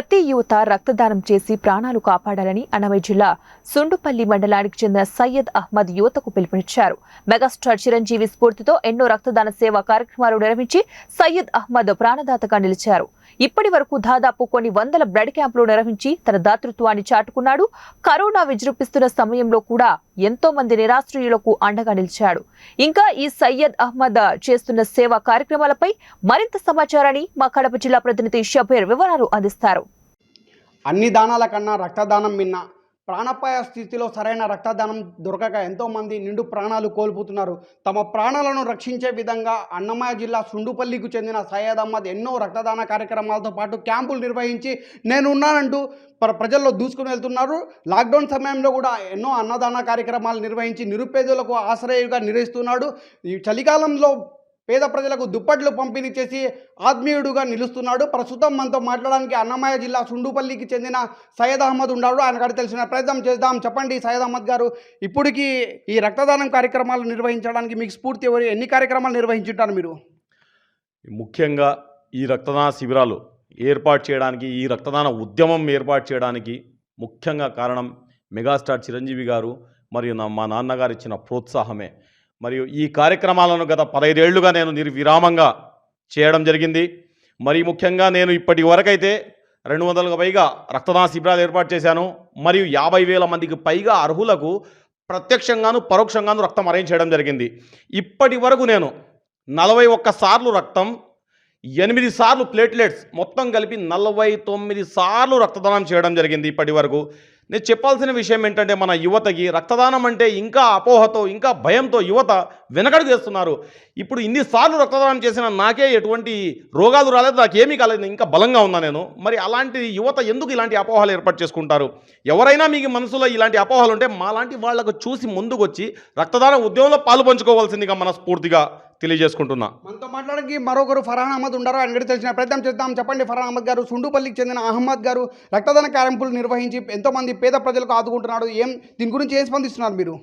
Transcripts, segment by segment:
ప్రతి యువత రక్తదానం చేసి ప్రాణాలు కాపాడాలని అన్నమయ్య జిల్లా సుండుపల్లి మండలానికి చెందిన సయ్యద్ అహ్మద్ యువతకు పిలుపునిచ్చారు. మెగాస్టార్ చిరంజీవి స్ఫూర్తితో ఎన్నో రక్తదాన సేవా కార్యక్రమాలు నిర్వహించి సయ్యద్ అహ్మద్ ప్రాణదాతగా నిలిచారు. ఇప్పటి వరకు దాదాపు కొన్ని వందల బ్లడ్ క్యాంపులు నిర్వహించి తన దాతృత్వాన్ని చాటుకున్నాడు. కరోనా విజృంభిస్తున్న సమయంలో కూడా ఎంతో మంది నిరాశ్రయులకు అండగా నిలిచాడు. ఇంకా ఈ సయ్యద్ అహ్మద్ చేస్తున్న సేవా కార్యక్రమాలపై మరింత సమాచారాన్ని మా కడప జిల్లా ప్రతినిధి షబీర్ వివరాలు అందిస్తారు. అన్ని దానాల కన్నా రక్తదానం మిన్న. ప్రాణాపాయ స్థితిలో సరైన రక్తదానం దొరకక ఎంతోమంది నిండు ప్రాణాలు కోల్పోతున్నారు. తమ ప్రాణాలను రక్షించే విధంగా అన్నమయ్య జిల్లా సుండుపల్లికి చెందిన సయ్యద్ అహ్మద్ ఎన్నో రక్తదాన కార్యక్రమాలతో పాటు క్యాంపులు నిర్వహించి నేనున్నానంటూ ప్రజల్లో దూసుకుని వెళ్తున్నారు. లాక్డౌన్ సమయంలో కూడా ఎన్నో అన్నదాన కార్యక్రమాలు నిర్వహించి నిరుపేదలకు ఆశ్రయుగా నిర్వహిస్తున్నాడు. ఈ చలికాలంలో పేద ప్రజలకు దుప్పట్లు పంపిణీ చేసి ఆత్మీయుడుగా నిలుస్తున్నాడు. ప్రస్తుతం మనతో మాట్లాడడానికి అన్నమయ్య జిల్లా సుండుపల్లికి చెందిన సయ్యద్ అహ్మద్ ఉన్నాడు. ఆయన గారు తెలిసిన ప్రయత్నం చేద్దాం. చెప్పండి సయ్యద్ అహ్మద్ గారు, ఇప్పటికి ఈ రక్తదానం కార్యక్రమాలు నిర్వహించడానికి మీకు స్ఫూర్తి ఎవరు? ఎన్ని కార్యక్రమాలు నిర్వహించుంటారు మీరు? ముఖ్యంగా ఈ రక్తదాన శిబిరాలు ఏర్పాటు చేయడానికి, ఈ రక్తదాన ఉద్యమం ఏర్పాటు చేయడానికి ముఖ్యంగా కారణం మెగాస్టార్ చిరంజీవి గారు మరియు మా నాన్నగారు ఇచ్చిన ప్రోత్సాహమే. మరియు ఈ కార్యక్రమాలను గత 15 ఏళ్లుగా నేను నిర్విరామంగా చేయడం జరిగింది. మరి ముఖ్యంగా నేను ఇప్పటి వరకైతే 200కు పైగా రక్తదాన శిబిరాలు ఏర్పాటు చేశాను. మరియు 50,000 మందికి పైగా అర్హులకు ప్రత్యక్షంగాను పరోక్షంగాను రక్తం అరేంజ్ చేయడం జరిగింది. ఇప్పటి వరకు నేను 41 సార్లు రక్తం, 8 సార్లు ప్లేట్లెట్స్, మొత్తం కలిపి 49 సార్లు రక్తదానం చేయడం జరిగింది ఇప్పటి వరకు. నేను చెప్పాల్సిన విషయం ఏంటంటే, మన యువతకి రక్తదానం అంటే ఇంకా అపోహతో, ఇంకా భయంతో యువత వెనకడుగు వేస్తున్నారు. ఇప్పుడు ఇన్నిసార్లు రక్తదానం చేసిన నాకే ఎటువంటి రోగాలు రాలేదు, నాకేమీ కాలేదు, ఇంకా బలంగా ఉన్నా నేను. మరి అలాంటి యువత ఎందుకు ఇలాంటి అపోహలు ఏర్పాటు చేసుకుంటారు? ఎవరైనా మీకు మనసులో ఇలాంటి అపోహలు ఉంటే మాలాంటి వాళ్లకు చూసి ముందుకు వచ్చి రక్తదాన ఉద్యమంలో పాలు పంచుకోవాల్సిందిగా మనస్ఫూర్తిగా తెలియజేసుకుంటున్నా. మనతో మాట్లాడడానికి మరొకరు ఫర్హాన్ అహ్మద్ ఉన్నారు. ఆయన తెలిసిన ప్రయత్నం చేద్దాం. చెప్పండి ఫర్హాన్ అహ్మద్ గారు, సుండుపల్లికి చెందిన అహ్మద్ గారు రక్తదాన క్యాంపులు నిర్వహించి ఎంతోమంది పేద ప్రజలకు ఆదుకుంటున్నాడు. దీని గురించి ఏం స్పందిస్తున్నారు మీరు?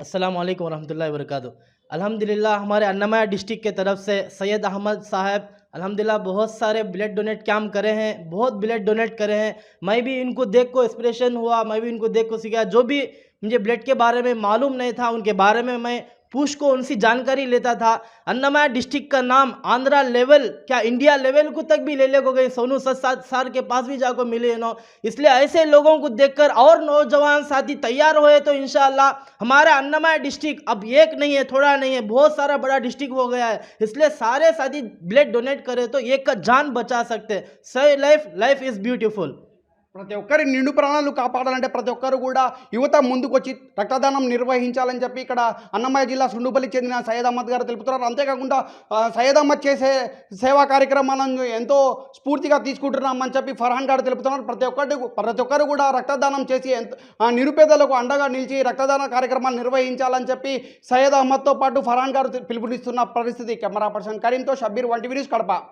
अस्सलाम वालेकुम रहमतुल्लाहि व बरकातुहू। अल्हम्दुलिल्लाह हमारे अन्नमయ్య डिस्ट्रिक्ट के तरफ से सैयद अहमद साहब अल्हम्दुलिल्लाह बहुत सारे ब्लड डोनेट कैंप करे हैं, बहुत ब्लड डोनेट करे हैं। मैं भी इनको देख को इंस्पिरेशन हुआ, मैं भी इनको देख को सीखा। जो भी मुझे ब्लड के बारे में मालूम नहीं था, उनके बारे में मैं पूछ को उनसे जानकारी लेता था। अन्नमయ్య डिस्ट्रिक्ट का नाम आंध्रा लेवल, क्या इंडिया लेवल को तक भी ले ले को गए। सोनू सर के पास भी जाकर मिले नो। इसलिए ऐसे लोगों को देखकर और नौजवान साथी तैयार हुए तो इंशाअल्लाह हमारा अन्नमయ్య डिस्ट्रिक्ट अब एक नहीं है, थोड़ा नहीं है, बहुत सारा बड़ा डिस्ट्रिक्ट हो गया है। इसलिए सारे साथी ब्लड डोनेट करें तो एक का जान बचा सकते हैं। सही लाइफ इज़ ब्यूटीफुल। ప్రతి ఒక్కరి నిండు ప్రాణాలు కాపాడాలంటే ప్రతి ఒక్కరు కూడా యువత ముందుకొచ్చి రక్తదానం నిర్వహించాలని చెప్పి ఇక్కడ అన్నమయ్య జిల్లా సుండుపల్లికి చెందిన సయ్యద్ అహ్మద్ గారు తెలుపుతున్నారు. అంతేకాకుండా సయ్యద్ అహ్మద్ చేసే సేవా కార్యక్రమాలను ఎంతో స్ఫూర్తిగా తీసుకుంటున్నామని చెప్పి ఫర్హాన్ గారు తెలుపుతున్నారు. ప్రతి ఒక్కరు కూడా రక్తదానం చేసి నిరుపేదలకు అండగా నిలిచి రక్తదాన కార్యక్రమాలు నిర్వహించాలని చెప్పి సయ్యద్ అహ్మద్తో పాటు ఫర్హాన్ గారు పిలుపునిస్తున్న పరిస్థితి. కెమెరా పర్సన్ కరీంతో షబ్బీర్, 1 టీవీ న్యూస్, కడప.